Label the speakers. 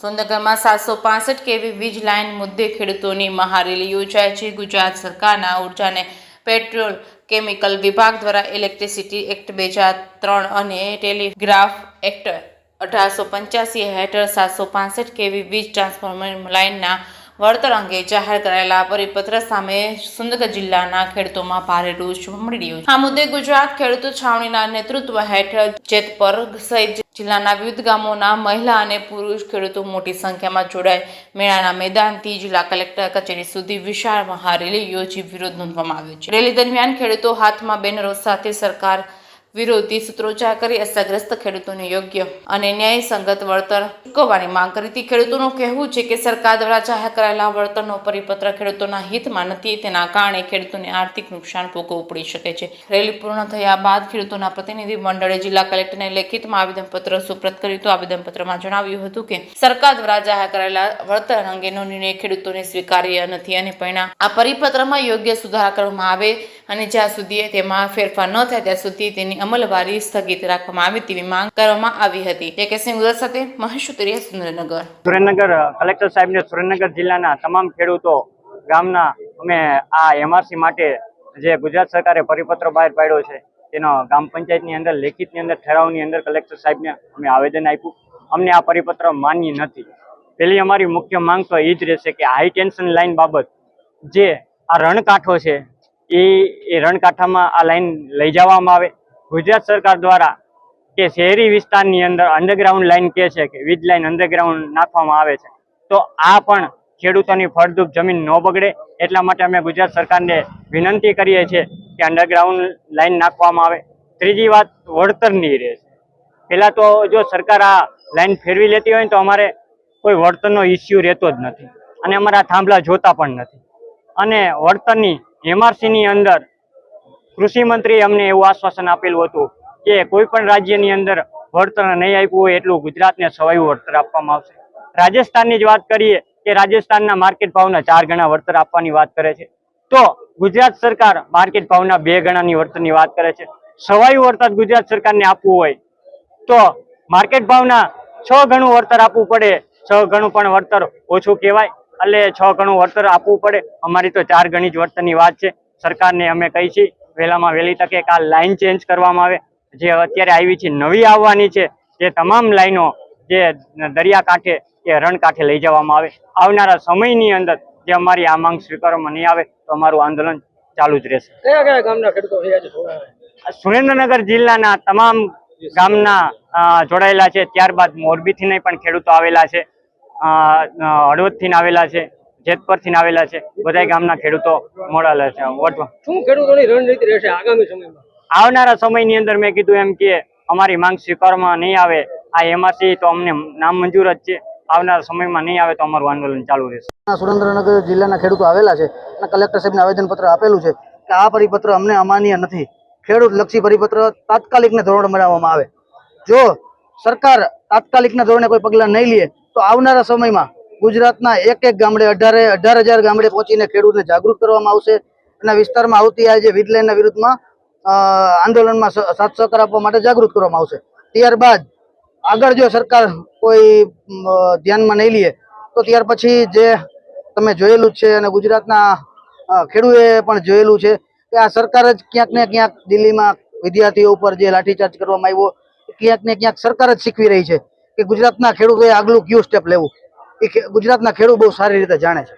Speaker 1: સુંદરગઢમાં 765 કેવી વીજ લાઇન મુદ્દે ખેડૂતોની મહારેલી યોજાઈ છે। ગુજરાત સરકારના ઉર્જા અને પેટ્રોલ કેમિકલ વિભાગ દ્વારા ઇલેક્ટ્રિસિટી એક્ટ 2003 અને ટેલિગ્રાફ એક્ટ 1885 હેઠળ 765 કેવી વીજ ટ્રાન્સફોર્મર લાઇનના વળતર અંગે જાહેર કરાયેલા પરિપત્ર સામે સુંદરગઢ જિલ્લાના ખેડૂતોમાં ભારે રોષ જોવા મળી રહ્યો છે। આ મુદ્દે ગુજરાત ખેડૂત છાવણીના નેતૃત્વ હેઠળ જેતપર સહિત જિલ્લાના વિવિધ ગામોના મહિલા અને પુરુષ ખેડૂતો મોટી સંખ્યામાં જોડાઈ મેળાના મેદાનથી જિલ્લા કલેક્ટર કચેરી સુધી વિશાળ મહારેલી યોજી વિરોધ નોંધવામાં આવ્યો છે। રેલી દરમિયાન ખેડૂતો હાથમાં બેનરો સાથે સરકાર વિરોધી સૂત્રોચ્ચાર કરી અસરગ્રસ્ત ખેડૂતોને યોગ્ય અને ન્યાયસંગત વળતર ચૂકવવાની માંગ કરી હતી। ખેડૂતોનું કહેવું છે કે સરકાર દ્વારા જાહેર કરાયેલા વળતરનો પરિપત્ર ખેડૂતોના હિતમાં નથી, તેના કારણે ખેડૂતોને આર્થિક નુકસાન ભોગવવું પડી શકે છે। રેલી પૂર્ણ થયા બાદ ખેડૂતોના પ્રતિનિધિ મંડળે જિલ્લા કલેક્ટરને લેખિતમાં આવેદનપત્ર સુપ્રત કર્યું હતું। આવેદનપત્રમાં જણાવ્યું હતું કે સરકાર દ્વારા જાહેર કરાયેલા વળતર અંગેનો નિર્ણય ખેડૂતોને સ્વીકાર્ય નથી અને પરિણામ આ પરિપત્રમાં યોગ્ય સુધારા કરવામાં આવે અને જ્યાં સુધી તેમાં ફેરફાર ન થાય ત્યાં સુધી તેની અમલવારી સ્થગિત રાખવામાં આવે તેવી માંગ કરવામાં આવી હતી। જયસિંહ ગુજરાત સાથે મહેશ ઉતરિયા, સુરેન્દ્રનગર।
Speaker 2: કલેક્ટર સાહેબને સુરેન્દ્રનગર જિલ્લાના તમામ ખેડૂતો ગામના અમે આ એમઆરસી માટે જે ગુજરાત સરકારે પરિપત્ર બહાર પાડ્યો છે તેનો ગામ પંચાયતની અંદર લેખિતની અંદર ઠરાવની અંદર કલેક્ટર સાહેબને અમે આવેદન આપ્યું। અમને આ પરિપત્ર માન્ય નથી। પેલી અમારી મુખ્ય માંગ તો એ જ રહેશે કે હાઈ ટેન્શન લાઇન બાબત જે આ રણકાંઠો છે એ રણકાંઠામાં આ લાઈન લઈ જવામાં આવે। ગુજરાત સરકાર દ્વારા કે શહેરી વિસ્તારની અંદર અંડરગ્રાઉન્ડ લાઈન કહે છે કે વીજ લાઈન અંડરગ્રાઉન્ડ નાખવામાં આવે છે, તો આ પણ ખેડૂતોની ફળદ્રુપ જમીન ન બગડે એટલા માટે અમે ગુજરાત સરકારને વિનંતી કરીએ છીએ કે અંડરગ્રાઉન્ડ લાઈન નાખવામાં આવે। ત્રીજી વાત વળતરની રહેશે। પહેલાં તો જો સરકાર આ લાઈન ફેરવી લેતી હોય ને તો અમારે કોઈ વળતરનો ઇસ્યુ રહેતો જ નથી અને અમારા થાંભલા જોતા પણ નથી। અને વળતરની એમઆરસીની અંદર કૃષિ મંત્રીએ અમને એવું આશ્વાસન આપેલું હતું કે કોઈ પણ રાજ્યની અંદર વળતર નહીં આપ્યું હોય એટલું ગુજરાતને સવાયું વળતર આપવામાં આવશે। રાજસ્થાનની જ વાત કરીએ કે રાજસ્થાનના માર્કેટ ભાવના 4 ગણા વળતર આપવાની વાત કરે છે, તો ગુજરાત સરકાર માર્કેટ ભાવના 2 ગણાની વળતરની વાત કરે છે। સવાયું વળતર ગુજરાત સરકારને આપવું હોય તો માર્કેટ ભાવના 6 ગણું વળતર આપવું પડે। 6 ગણું પણ વળતર ઓછું કહેવાય, એટલે 6 ગણું વળતર આપવું પડે। અમારી તો 4 ગણી જ વળતરની વાત છે। સરકારને અમે કહી છીએ વહેલામાં વહેલી તકે આ લાઈન ચેન્જ કરવામાં આવે, જે અત્યારે આવી છે નવી આવવાની છે, જે તમામ લાઈનો જે દરિયાકાંઠે કે રણકાંઠે લઈ જવામાં આવે। આવનારા સમયની અંદર જે અમારી આ માંગ સ્વીકારવામાં નહીં આવે તો અમારું આંદોલન ચાલુ જ રહેશે।
Speaker 3: કયા કયા ગામના ખેડૂતો
Speaker 2: સુરેન્દ્રનગર જિલ્લાના તમામ ગામના જોડાયેલા છે। ત્યારબાદ મોરબીથી પણ ખેડૂતો આવેલા છે, હળવદથી આવેલા છે, જેતપરથી આવેલા છે, બધા ગામના ખેડૂતો મળેલા છે।
Speaker 3: શું ખેડૂતોની રણનીતિ રહેશે આગામી સમયમાં?
Speaker 2: આવનારા સમયની અંદર મેં કીધું એમ કે અમારી માંગ સ્વીકારવામાં નહીં આવે આ એમઆરસી તો અમને નામંજૂર જ છે। આવનારા સમયમાં નહીં આવે તો અમારું આંદોલન ચાલુ રહેશે।
Speaker 4: સુરેન્દ્રનગર જિલ્લાના ખેડૂતો આવેલા છે અને કલેક્ટર સાહેબને આવેદનપત્ર આપેલું છે કે આ પરિપત્ર અમને અમાન્ય નથી। ખેડૂત લક્ષી પરિપત્ર તાત્કાલિકના ધોરણે બનાવવામાં આવે। જો સરકાર તાત્કાલિકના ધોરણે કોઈ પગલાં નહીં લે તો આવનારા સમયમાં ગુજરાતના એક ગામડે 18,000 ગામડે પહોંચીને ખેડૂતને જાગૃત કરવામાં આવશે અને વિસ્તારમાં આવતી આ જે વીજ લાઈનના વિરુદ્ધમાં આંદોલનમાં સાથ સહકાર આપવા માટે જાગૃત કરવામાં આવશે। ત્યારબાદ આગળ જો સરકાર કોઈ ધ્યાનમાં નહીં લે તો ત્યાર પછી જે તમે જોયેલું જ છે અને ગુજરાતના ખેડૂએ પણ જોયેલું છે કે આ સરકાર જ ક્યાંક ને ક્યાંક દિલ્હીમાં વિદ્યાર્થીઓ ઉપર જે લાઠીચાર્જ કરવામાં આવ્યો ક્યાંક ને ક્યાંક સરકાર જ શીખવી રહી છે કે ગુજરાતના ખેડૂતોએ આગલું કયું સ્ટેપ લેવું। એ ગુજરાતના ખેડૂત બહુ સારી રીતે જાણે છે।